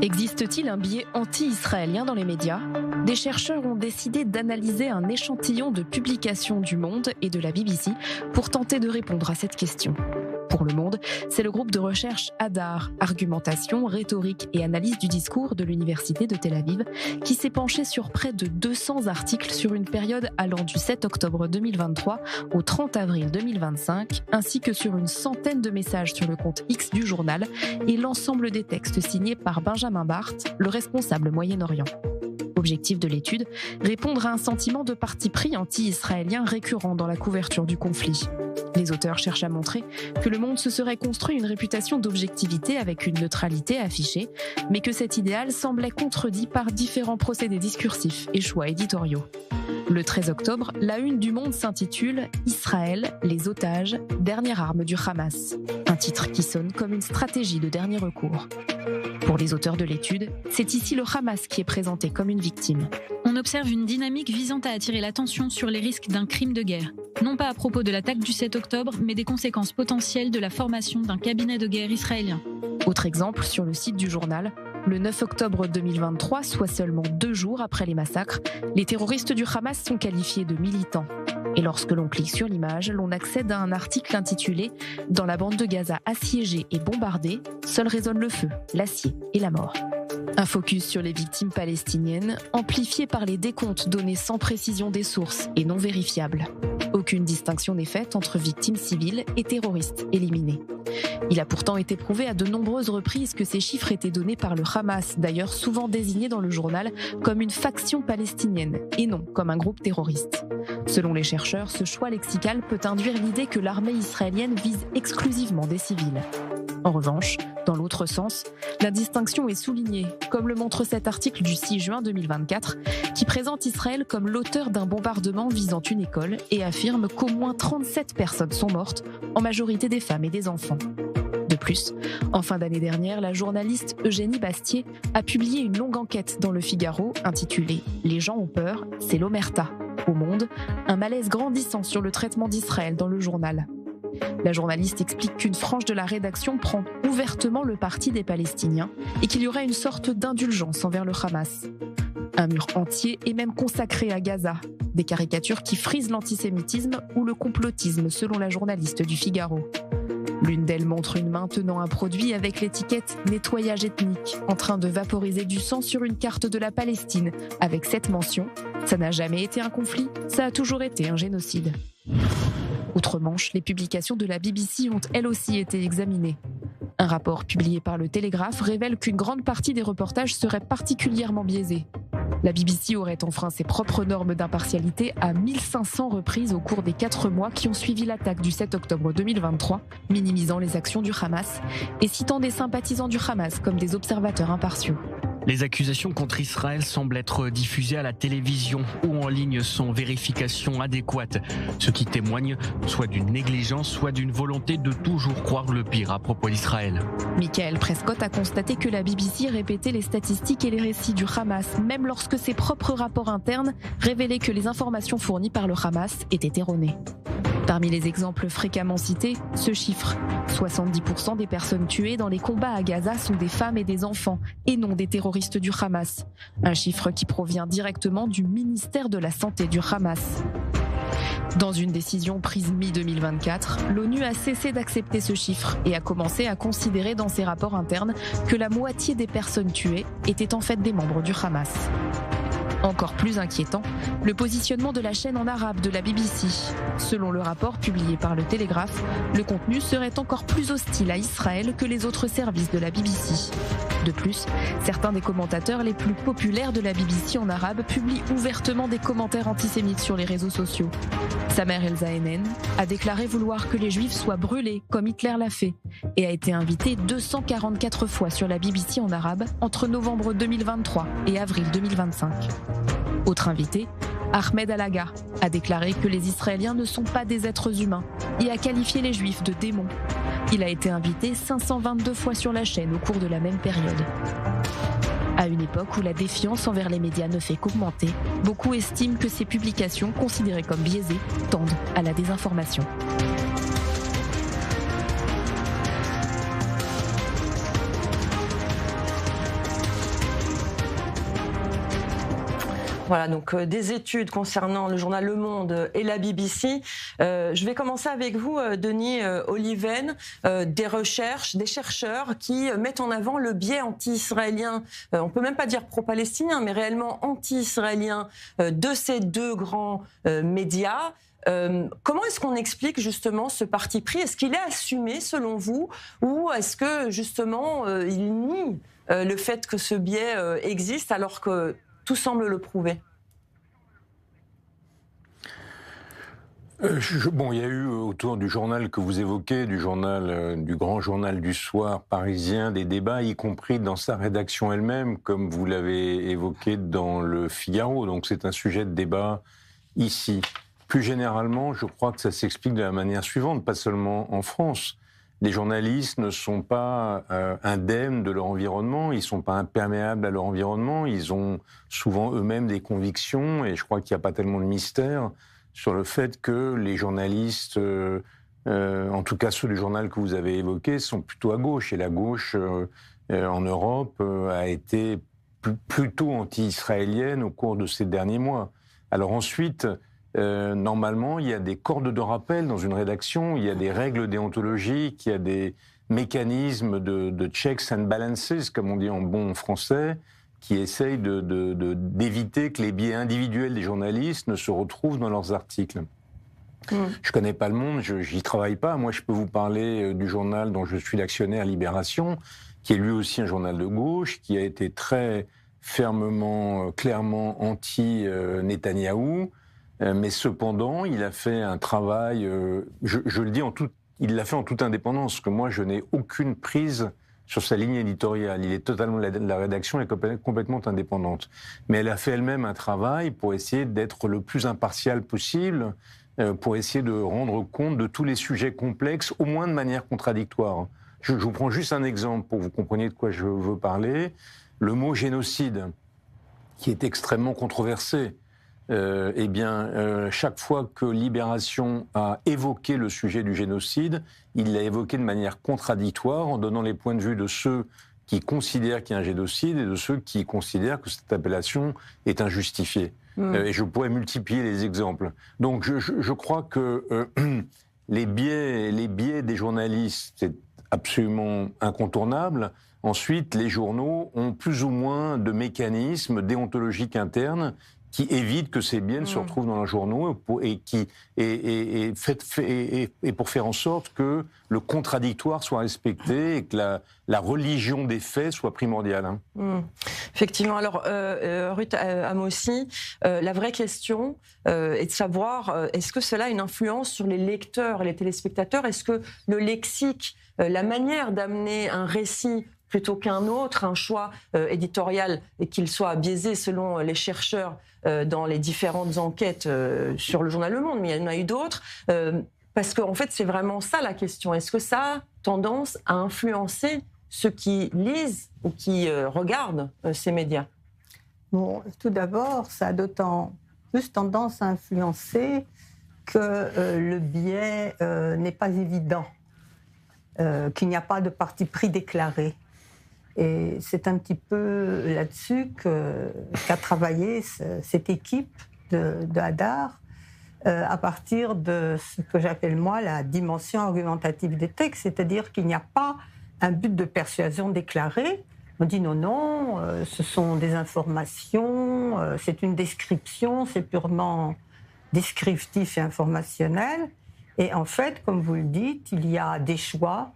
Existe-t-il un biais anti-israélien dans les médias? Des chercheurs ont décidé d'analyser un échantillon de publications du Monde et de la BBC pour tenter de répondre à cette question. Pour Le Monde, c'est le groupe de recherche Hadar, argumentation, rhétorique et analyse du discours de l'Université de Tel Aviv, qui s'est penché sur près de 200 articles sur une période allant du 7 octobre 2023 au 30 avril 2025, ainsi que sur une centaine de messages sur le compte X du journal et l'ensemble des textes signés par Benjamin Barth, le responsable Moyen-Orient. Objectif de l'étude, répondre à un sentiment de parti pris anti-israélien récurrent dans la couverture du conflit. Les auteurs cherchent à montrer que Le Monde se serait construit une réputation d'objectivité avec une neutralité affichée, mais que cet idéal semblait contredit par différents procédés discursifs et choix éditoriaux. Le 13 octobre, la une du Monde s'intitule « Israël, les otages, dernière arme du Hamas », un titre qui sonne comme une stratégie de dernier recours. Pour les auteurs de l'étude, c'est ici le Hamas qui est présenté comme une victime. On observe une dynamique visant à attirer l'attention sur les risques d'un crime de guerre. Non pas à propos de l'attaque du 7 octobre, mais des conséquences potentielles de la formation d'un cabinet de guerre israélien. Autre exemple, sur le site du journal, le 9 octobre 2023, soit seulement 2 jours après les massacres, les terroristes du Hamas sont qualifiés de militants. Et lorsque l'on clique sur l'image, l'on accède à un article intitulé « Dans la bande de Gaza assiégée et bombardée, seul résonne le feu, l'acier et la mort ». Un focus sur les victimes palestiniennes, amplifié par les décomptes donnés sans précision des sources et non vérifiables. Aucune distinction n'est faite entre victimes civiles et terroristes éliminés. Il a pourtant été prouvé à de nombreuses reprises que ces chiffres étaient donnés par le Hamas, d'ailleurs souvent désigné dans le journal comme une faction palestinienne et non comme un groupe terroriste. Selon les chercheurs, ce choix lexical peut induire l'idée que l'armée israélienne vise exclusivement des civils. En revanche, dans l'autre sens, la distinction est soulignée, comme le montre cet article du 6 juin 2024, qui présente Israël comme l'auteur d'un bombardement visant une école et affirme qu'au moins 37 personnes sont mortes, en majorité des femmes et des enfants. De plus, en fin d'année dernière, la journaliste Eugénie Bastier a publié une longue enquête dans Le Figaro intitulée « Les gens ont peur, c'est l'omerta ». Au Monde, un malaise grandissant sur le traitement d'Israël dans le journal. La journaliste explique qu'une frange de la rédaction prend ouvertement le parti des Palestiniens et qu'il y aurait une sorte d'indulgence envers le Hamas. Un mur entier est même consacré à Gaza, des caricatures qui frisent l'antisémitisme ou le complotisme selon la journaliste du Figaro. L'une d'elles montre une main tenant un produit avec l'étiquette « nettoyage ethnique » en train de vaporiser du sang sur une carte de la Palestine avec cette mention « Ça n'a jamais été un conflit, ça a toujours été un génocide ». Outre-Manche, les publications de la BBC ont elles aussi été examinées. Un rapport publié par le Télégraphe révèle qu'une grande partie des reportages serait particulièrement biaisée. La BBC aurait enfreint ses propres normes d'impartialité à 1500 reprises au cours des 4 mois qui ont suivi l'attaque du 7 octobre 2023, minimisant les actions du Hamas et citant des sympathisants du Hamas comme des observateurs impartiaux. Les accusations contre Israël semblent être diffusées à la télévision ou en ligne sans vérification adéquate, ce qui témoigne soit d'une négligence, soit d'une volonté de toujours croire le pire à propos d'Israël. Michael Prescott a constaté que la BBC répétait les statistiques et les récits du Hamas, même lorsque ses propres rapports internes révélaient que les informations fournies par le Hamas étaient erronées. Parmi les exemples fréquemment cités, ce chiffre. 70% des personnes tuées dans les combats à Gaza sont des femmes et des enfants, et non des terroristes du Hamas. Un chiffre qui provient directement du ministère de la Santé du Hamas. Dans une décision prise mi-2024, l'ONU a cessé d'accepter ce chiffre et a commencé à considérer dans ses rapports internes que la moitié des personnes tuées étaient en fait des membres du Hamas. Encore plus inquiétant, le positionnement de la chaîne en arabe de la BBC. Selon le rapport publié par le Télégraphe, le contenu serait encore plus hostile à Israël que les autres services de la BBC. De plus, certains des commentateurs les plus populaires de la BBC en arabe publient ouvertement des commentaires antisémites sur les réseaux sociaux. Samer El-Zaenen a déclaré vouloir que les Juifs soient brûlés, comme Hitler l'a fait, et a été invité 244 fois sur la BBC en arabe entre novembre 2023 et avril 2025. Autre invité, Ahmed Alaga a déclaré que les Israéliens ne sont pas des êtres humains et a qualifié les Juifs de démons. Il a été invité 522 fois sur la chaîne au cours de la même période. À une époque où la défiance envers les médias ne fait qu'augmenter, beaucoup estiment que ces publications, considérées comme biaisées, tendent à la désinformation. Voilà, donc des études concernant le journal Le Monde et la BBC. Je vais commencer avec vous, Denis Oliven. Des chercheurs qui mettent en avant le biais anti-israélien, on peut même pas dire pro-palestinien, mais réellement anti-israélien de ces deux grands médias. Comment est-ce qu'on explique justement ce parti pris? Est-ce qu'il est assumé selon vous, ou est-ce que justement il nie le fait que ce biais existe alors que tout semble le prouver? Bon, il y a eu autour du journal que vous évoquez, du grand journal du soir parisien, des débats, y compris dans sa rédaction elle-même, comme vous l'avez évoqué dans le Figaro. Donc c'est un sujet de débat ici. Plus généralement, je crois que ça s'explique de la manière suivante, pas seulement en France. Les journalistes ne sont pas indemnes de leur environnement, ils ne sont pas imperméables à leur environnement, ils ont souvent eux-mêmes des convictions, et je crois qu'il n'y a pas tellement de mystère sur le fait que les journalistes, en tout cas ceux du journal que vous avez évoqué, sont plutôt à gauche, et la gauche en Europe a été plutôt anti-israélienne au cours de ces derniers mois. Alors ensuite, normalement, il y a des cordes de rappel dans une rédaction, il y a des règles déontologiques, il y a des mécanismes de checks and balances, comme on dit en bon français, qui essayent d'éviter que les biais individuels des journalistes ne se retrouvent dans leurs articles. Je connais pas Le Monde, j'y travaille pas. Moi, je peux vous parler du journal dont je suis l'actionnaire, Libération, qui est lui aussi un journal de gauche, qui a été très fermement, clairement anti-Netanyahou. Mais cependant, il a fait un travail, je le dis il l'a fait en toute indépendance, parce que moi, je n'ai aucune prise sur sa ligne éditoriale. Il est totalement, la rédaction est complètement indépendante. Mais elle a fait elle-même un travail pour essayer d'être le plus impartial possible, pour essayer de rendre compte de tous les sujets complexes, au moins de manière contradictoire. Je vous prends juste un exemple pour que vous compreniez de quoi je veux parler. Le mot génocide, qui est extrêmement controversé. Chaque fois que Libération a évoqué le sujet du génocide, il l'a évoqué de manière contradictoire en donnant les points de vue de ceux qui considèrent qu'il y a un génocide et de ceux qui considèrent que cette appellation est injustifiée. Et je pourrais multiplier les exemples. Donc je crois que les biais des journalistes, c'est absolument incontournable. Ensuite, les journaux ont plus ou moins de mécanismes déontologiques internes qui évite que ces biens se retrouvent dans les journaux et pour faire en sorte que le contradictoire soit respecté et que la religion des faits soit primordiale. Effectivement. Alors, Ruth Amosi, la vraie question est de savoir, est-ce que cela a une influence sur les lecteurs et les téléspectateurs? Est-ce que le lexique, la manière d'amener un récit plutôt qu'un autre, un choix éditorial, et qu'il soit biaisé selon les chercheurs dans les différentes enquêtes sur le journal Le Monde, mais il y en a eu d'autres, parce qu'en fait c'est vraiment ça la question. Est-ce que ça a tendance à influencer ceux qui lisent ou qui regardent ces médias? Bon, tout d'abord, ça a d'autant plus tendance à influencer que le biais n'est pas évident, qu'il n'y a pas de parti pris déclaré. Et c'est un petit peu là-dessus qu'a travaillé cette équipe de Hadar à partir de ce que j'appelle moi la dimension argumentative des textes, c'est-à-dire qu'il n'y a pas un but de persuasion déclaré. On dit non, ce sont des informations, c'est une description, c'est purement descriptif et informationnel. Et en fait, comme vous le dites, il y a des choix.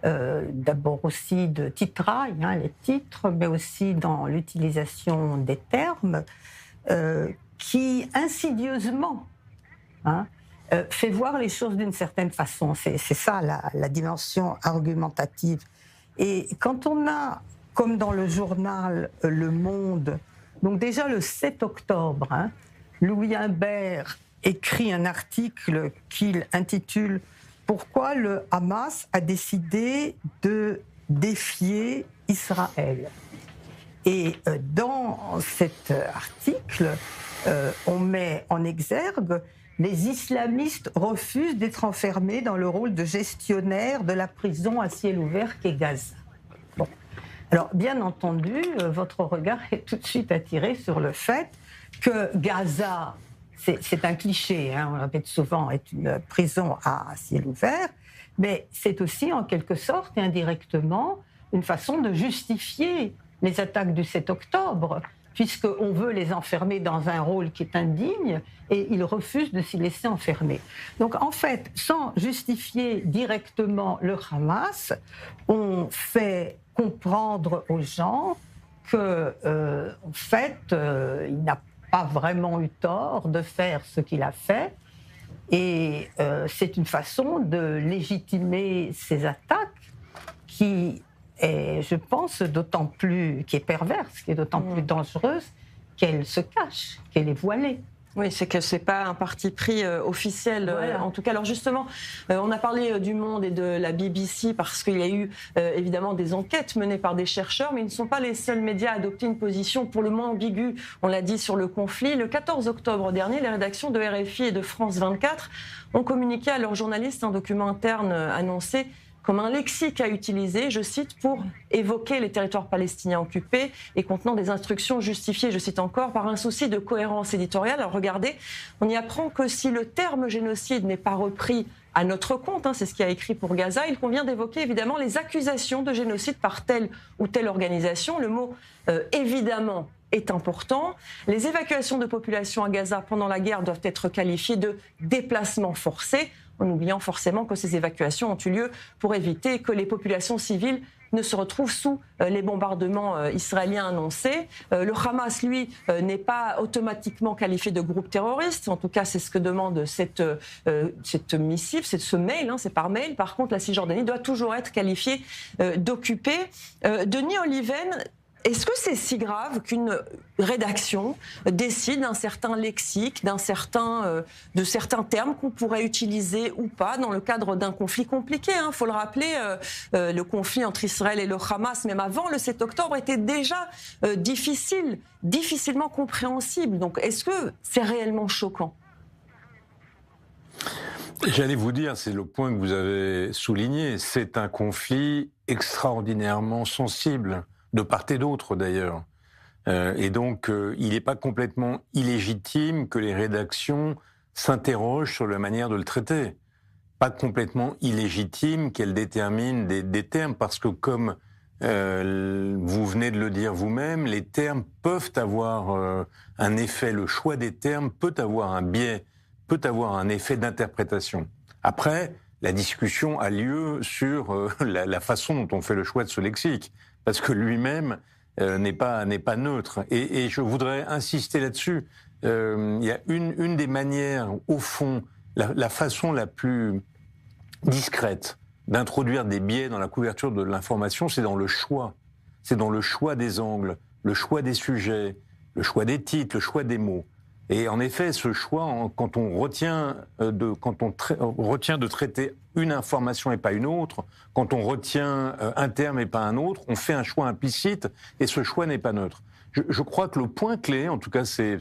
D'abord aussi de titrail, les titres, mais aussi dans l'utilisation des termes, qui insidieusement fait voir les choses d'une certaine façon. C'est ça la dimension argumentative. Et quand on a, comme dans le journal Le Monde, donc déjà le 7 octobre, Louis Imbert écrit un article qu'il intitule « Pourquoi le Hamas a décidé de défier Israël ?» Et dans cet article, on met en exergue « Les islamistes refusent d'être enfermés dans le rôle de gestionnaire de la prison à ciel ouvert qu'est Gaza. » Bon. Alors, bien entendu, votre regard est tout de suite attiré sur le fait que Gaza, c'est un cliché, on le répète souvent, est une prison à ciel ouvert, mais c'est aussi en quelque sorte et indirectement une façon de justifier les attaques du 7 octobre, puisqu'on veut les enfermer dans un rôle qui est indigne et ils refusent de s'y laisser enfermer. Donc en fait, sans justifier directement le Hamas, on fait comprendre aux gens que, en fait, il n'a pas vraiment eu tort de faire ce qu'il a fait. Et c'est une façon de légitimer ces attaques qui est, je pense, d'autant plus, qui est perverse, qui est d'autant plus dangereuse qu'elle se cache, qu'elle est voilée. Oui, c'est que c'est pas un parti pris officiel, voilà. En tout cas. Alors justement, on a parlé du Monde et de la BBC parce qu'il y a eu évidemment des enquêtes menées par des chercheurs, mais ils ne sont pas les seuls médias à adopter une position pour le moins ambiguë, on l'a dit, sur le conflit. Le 14 octobre dernier, les rédactions de RFI et de France 24 ont communiqué à leurs journalistes un document interne annoncé comme un lexique à utiliser, je cite, pour évoquer les territoires palestiniens occupés et contenant des instructions justifiées, je cite encore, par un souci de cohérence éditoriale. Alors regardez, on y apprend que si le terme génocide n'est pas repris à notre compte, c'est ce qui a écrit pour Gaza, il convient d'évoquer évidemment les accusations de génocide par telle ou telle organisation. Le mot évidemment est important. Les évacuations de population à Gaza pendant la guerre doivent être qualifiées de déplacements forcés, en oubliant forcément que ces évacuations ont eu lieu pour éviter que les populations civiles ne se retrouvent sous les bombardements israéliens annoncés. Le Hamas, lui, n'est pas automatiquement qualifié de groupe terroriste. En tout cas, c'est ce que demande cette missive, ce mail, c'est par mail. Par contre, la Cisjordanie doit toujours être qualifiée d'occupée. Denis Oliven, est-ce que c'est si grave qu'une rédaction décide d'un certain lexique, de certains termes qu'on pourrait utiliser ou pas dans le cadre d'un conflit compliqué, Il faut le rappeler, le conflit entre Israël et le Hamas, même avant le 7 octobre, était déjà difficilement compréhensible. Donc est-ce que c'est réellement choquant ? J'allais vous dire, c'est le point que vous avez souligné, c'est un conflit extraordinairement sensible, de part et d'autre d'ailleurs. Et donc, il n'est pas complètement illégitime que les rédactions s'interrogent sur la manière de le traiter. Pas complètement illégitime qu'elles déterminent des termes, parce que comme Vous venez de le dire vous-même, les termes peuvent avoir un effet, le choix des termes peut avoir un biais, peut avoir un effet d'interprétation. Après, la discussion a lieu sur la façon dont on fait le choix de ce lexique, parce que lui-même n'est pas neutre. Et je voudrais insister là-dessus. Il y a une des manières, au fond, la façon la plus discrète d'introduire des biais dans la couverture de l'information, c'est dans le choix. C'est dans le choix des angles, le choix des sujets, le choix des titres, le choix des mots. Et en effet, ce choix, quand on retient de traiter une information et pas une autre, quand on retient un terme et pas un autre, on fait un choix implicite et ce choix n'est pas neutre. Je crois que le point clé, en tout cas, c'est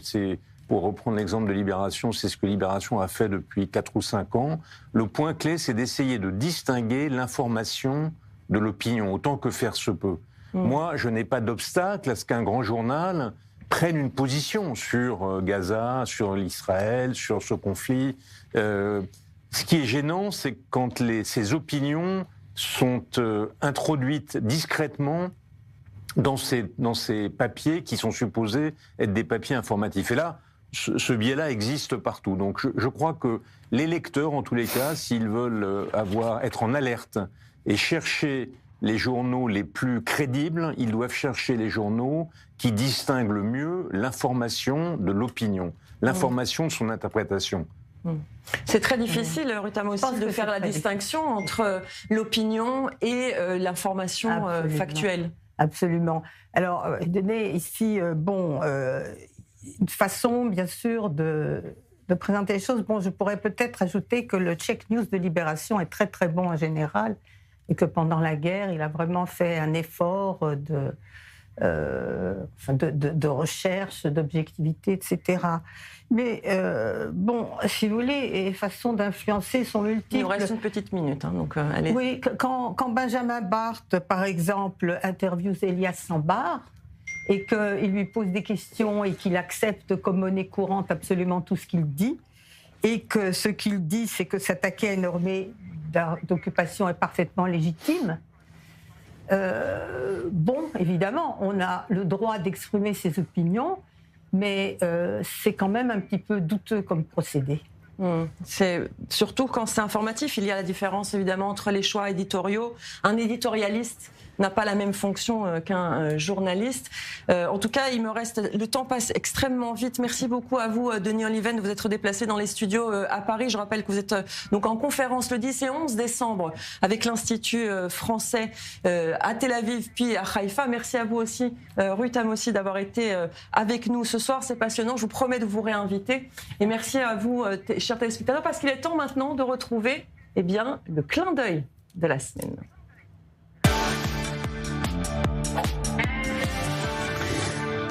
pour reprendre l'exemple de Libération, c'est ce que Libération a fait depuis 4 ou 5 ans. Le point clé, c'est d'essayer de distinguer l'information de l'opinion, autant que faire se peut. Moi, je n'ai pas d'obstacle à ce qu'un grand journal prenne une position sur Gaza, sur l'Israël, sur ce conflit. Ce qui est gênant, c'est quand ces opinions sont introduites discrètement dans ces papiers qui sont supposés être des papiers informatifs. Et là, ce biais-là existe partout. Donc je crois que les lecteurs, en tous les cas, s'ils veulent être en alerte et chercher les journaux les plus crédibles, ils doivent chercher les journaux qui distinguent le mieux l'information de l'opinion, l'information de son interprétation. C'est très difficile, Ruth Amos, aussi de faire la distinction entre l'opinion et l'information factuelle. Absolument. Alors, donner ici, une façon, bien sûr, de présenter les choses. Bon, je pourrais peut-être ajouter que le Check News de Libération est très, très bon en général et que pendant la guerre, il a vraiment fait un effort de recherche, d'objectivité, etc. Mais si vous voulez, les façons d'influencer sont multiples. Il nous reste une petite minute, donc allez. Oui, quand Benjamin Barthes, par exemple, interviewe Elias Sambar et qu'il lui pose des questions et qu'il accepte comme monnaie courante absolument tout ce qu'il dit, et que ce qu'il dit, c'est que s'attaquer à une armée d'occupation est parfaitement légitime. Évidemment, on a le droit d'exprimer ses opinions, mais c'est quand même un petit peu douteux comme procédé. C'est surtout quand c'est informatif. Il y a la différence évidemment entre les choix éditoriaux. Un éditorialiste n'a pas la même fonction qu'un journaliste. En tout cas, le temps passe extrêmement vite. Merci beaucoup à vous, Denis Oliven, de vous être déplacé dans les studios à Paris. Je rappelle que vous êtes donc en conférence le 10 et 11 décembre avec l'Institut français à Tel Aviv puis à Haïfa. Merci à vous aussi, Ruth Amos, d'avoir été avec nous ce soir. C'est passionnant. Je vous promets de vous réinviter. Et merci à vous, chers téléspectateurs, parce qu'il est temps maintenant de retrouver le clin d'œil de la semaine.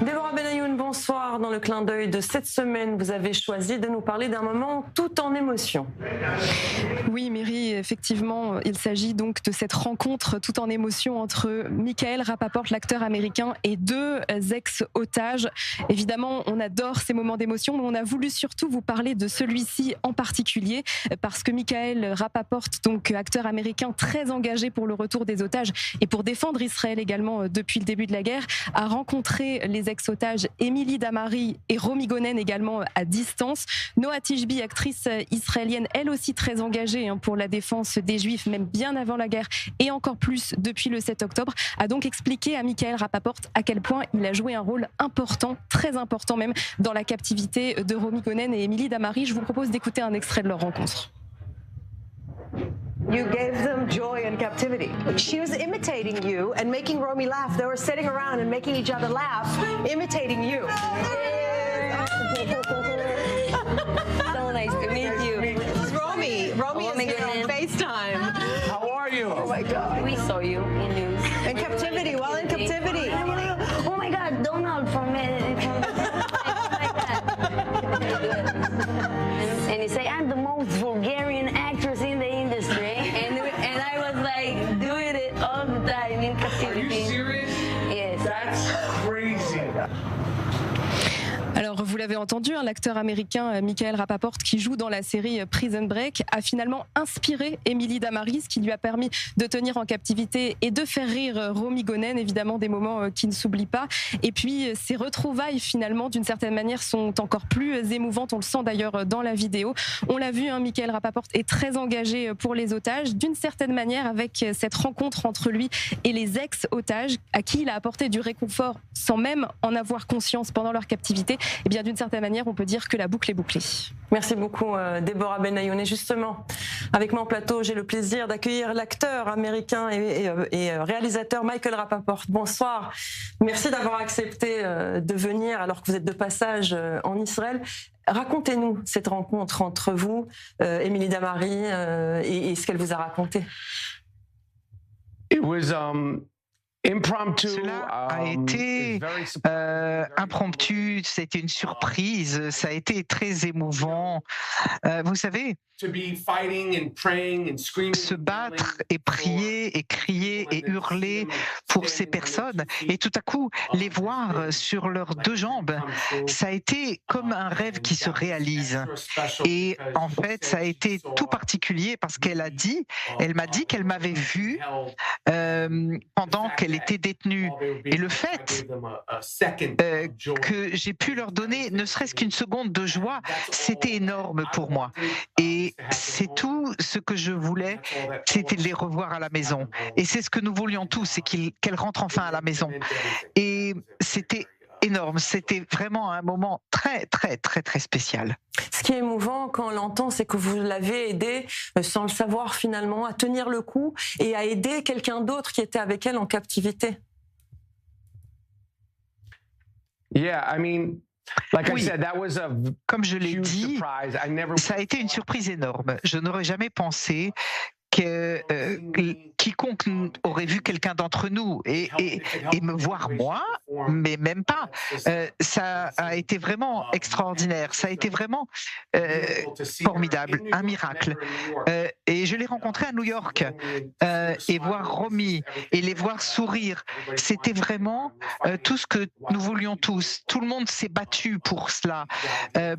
Déborah Benayoun, bonsoir. Dans le clin d'œil de cette semaine, vous avez choisi de nous parler d'un moment tout en émotion. Oui, Mary, effectivement, il s'agit donc de cette rencontre tout en émotion entre Michael Rapaport, l'acteur américain, et 2 ex-otages. Évidemment, on adore ces moments d'émotion, mais on a voulu surtout vous parler de celui-ci en particulier, parce que Michael Rapaport, donc acteur américain très engagé pour le retour des otages et pour défendre Israël également depuis le début de la guerre, a rencontré les ex-otages Émilie Damari et Romy Gonen également à distance. Noa Tishby, actrice israélienne, elle aussi très engagée pour la défense des Juifs, même bien avant la guerre et encore plus depuis le 7 octobre, a donc expliqué à Michael Rapaport à quel point il a joué un rôle important, très important même, dans la captivité de Romy Gonen et Émilie Damari. Je vous propose d'écouter un extrait de leur rencontre. You gave them joy in captivity. She was imitating you and making Romy laugh. They were sitting around and making each other laugh, imitating you. So nice to meet you. This is Romy. Romy is here on FaceTime. How are you? Oh my God. We saw you in news. In captivity, while in captivity. Oh my God, Donald from and he say, I'm the most Bulgarian actress in the industry. And I was like doing it all the time in captivity. Are you serious? Yes. That's crazy. Alors, vous l'avez entendu, l'acteur américain Michael Rapaport, qui joue dans la série Prison Break, a finalement inspiré Émilie Damaris, ce qui lui a permis de tenir en captivité et de faire rire Romy Gonen, évidemment des moments qui ne s'oublient pas. Et puis ces retrouvailles finalement d'une certaine manière sont encore plus émouvantes, on le sent d'ailleurs dans la vidéo. On l'a vu, Michael Rapaport est très engagé pour les otages, d'une certaine manière avec cette rencontre entre lui et les ex-otages à qui il a apporté du réconfort sans même en avoir conscience pendant leur captivité. Et bien d'une certaine manière on peut dire que la boucle est bouclée. Merci beaucoup Déborah Benayoun. Et justement, avec moi en plateau, j'ai le plaisir d'accueillir l'acteur américain et réalisateur Michael Rapaport. Bonsoir. Merci d'avoir accepté de venir alors que vous êtes de passage en Israël. Racontez-nous cette rencontre entre vous, Émilie Damaris, et ce qu'elle vous a raconté. Cela a été impromptu, c'était une surprise, ça a été très émouvant. Vous savez, se battre et prier et crier et hurler pour ces personnes et tout à coup les voir sur leurs deux jambes, ça a été comme un rêve qui se réalise. Et en fait, ça a été tout particulier parce qu'elle m'a dit qu'elle m'avait vu pendant qu'elle était détenue. Et le fait que j'ai pu leur donner ne serait-ce qu'une seconde de joie, c'était énorme pour moi. Et c'est tout ce que je voulais, c'était de les revoir à la maison. Et c'est ce que nous voulions tous, c'est qu'elles rentrent enfin à la maison. Et c'était énorme, c'était vraiment un moment très, très, très, très spécial. Ce qui est émouvant quand on l'entend, c'est que vous l'avez aidé, sans le savoir finalement, à tenir le coup et à aider quelqu'un d'autre qui était avec elle en captivité. Oui, comme je l'ai dit, ça a été une surprise énorme. Je n'aurais jamais pensé que quiconque aurait vu quelqu'un d'entre nous et me voir moi, mais même pas. Ça a été vraiment extraordinaire. Ça a été vraiment formidable, un miracle. Et je l'ai rencontré à New York et voir Romy et les voir sourire, c'était vraiment tout ce que nous voulions tous. Tout le monde s'est battu pour cela,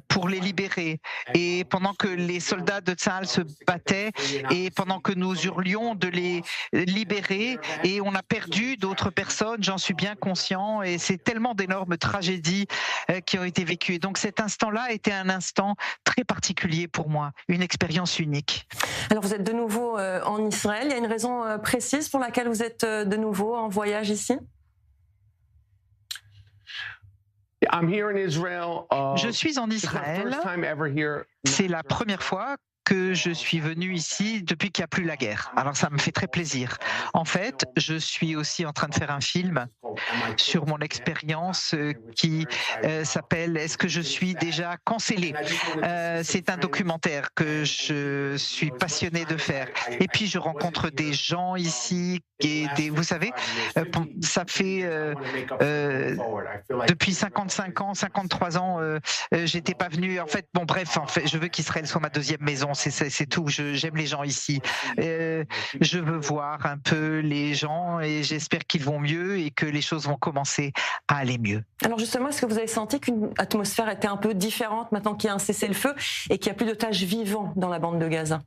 pour les libérer. Et pendant que les soldats de Tsahal se battaient et pendant que nous hurlions de les libérer, et on a perdu d'autres personnes, j'en suis bien conscient, et c'est tellement d'énormes tragédies qui ont été vécues. Et donc cet instant-là était un instant très particulier pour moi, une expérience unique. Alors vous êtes de nouveau en Israël, il y a une raison précise pour laquelle vous êtes de nouveau en voyage ici ? Je suis en Israël, c'est la première fois que je suis venu ici depuis qu'il n'y a plus la guerre. Alors ça me fait très plaisir. En fait, je suis aussi en train de faire un film sur mon expérience qui s'appelle « Est-ce que je suis déjà cancellé ?» C'est un documentaire que je suis passionné de faire. Et puis je rencontre des gens ici, vous savez, ça fait depuis 55 ans, 53 ans, j'étais pas venu. En fait, je veux qu'Israël soit ma deuxième maison. C'est tout. J'aime les gens ici. Je veux voir un peu les gens et j'espère qu'ils vont mieux et que les choses vont commencer à aller mieux. Alors justement, est-ce que vous avez senti qu'une atmosphère était un peu différente maintenant qu'il y a un cessez-le-feu et qu'il n'y a plus d'otages vivants dans la bande de Gaza ?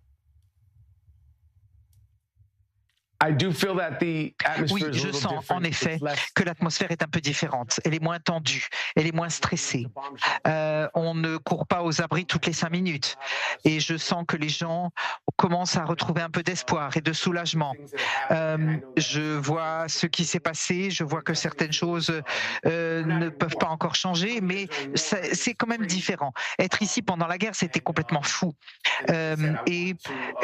Oui, je sens en effet que l'atmosphère est un peu différente. Elle est moins tendue, elle est moins stressée. On ne court pas aux abris toutes les 5 minutes. Et je sens que les gens commencent à retrouver un peu d'espoir et de soulagement. Je vois ce qui s'est passé, je vois que certaines choses ne peuvent pas encore changer, mais c'est quand même différent. Être ici pendant la guerre, c'était complètement fou. Et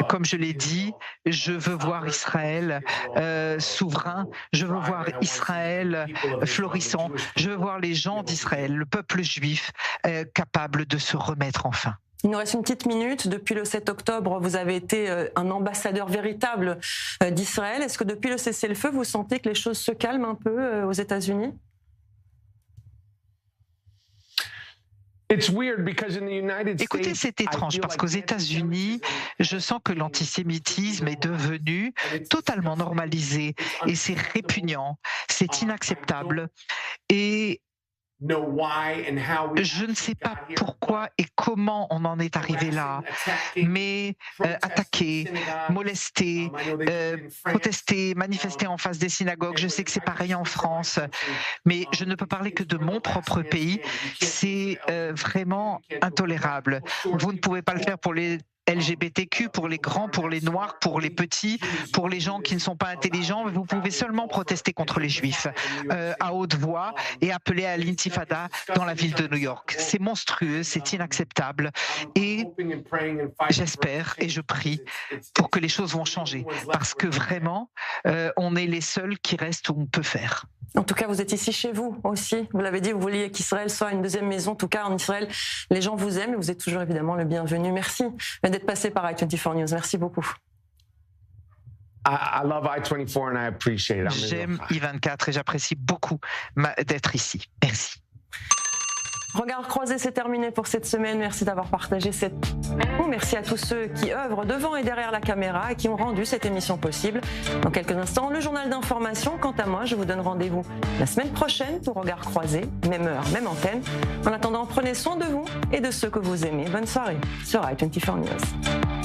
comme je l'ai dit, je veux voir Israël souverain, je veux voir Israël florissant, je veux voir les gens d'Israël, le peuple juif, capable de se remettre enfin. Il nous reste une petite minute. Depuis le 7 octobre, vous avez été un ambassadeur véritable d'Israël. Est-ce que depuis le cessez-le-feu, vous sentez que les choses se calment un peu aux États-Unis ? Écoutez, c'est étrange parce qu'aux États-Unis, je sens que l'antisémitisme est devenu totalement normalisé et c'est répugnant, c'est inacceptable. Et Je ne sais pas pourquoi et comment on en est arrivé là, mais attaquer, molester, protester, manifester en face des synagogues, je sais que c'est pareil en France, mais je ne peux parler que de mon propre pays. C'est vraiment intolérable. Vous ne pouvez pas le faire pour les LGBTQ, pour les grands, pour les noirs, pour les petits, pour les gens qui ne sont pas intelligents. Vous pouvez seulement protester contre les juifs à haute voix et appeler à l'intifada dans la ville de New York. C'est monstrueux, c'est inacceptable et j'espère et je prie pour que les choses vont changer parce que vraiment, on est les seuls qui restent où on peut faire. En tout cas, vous êtes ici chez vous aussi. Vous l'avez dit, vous vouliez qu'Israël soit une deuxième maison. En tout cas, en Israël, les gens vous aiment et vous êtes toujours évidemment le bienvenu. Merci d'être passé par i24 News. Merci beaucoup. J'aime i24 et j'apprécie beaucoup d'être ici. Merci. Regard croisé, c'est terminé pour cette semaine. Merci d'avoir partagé cette... Merci à tous ceux qui œuvrent devant et derrière la caméra et qui ont rendu cette émission possible. Dans quelques instants, le journal d'information. Quant à moi, je vous donne rendez-vous la semaine prochaine pour Regard croisé, même heure, même antenne. En attendant, prenez soin de vous et de ceux que vous aimez. Bonne soirée sur i24 News.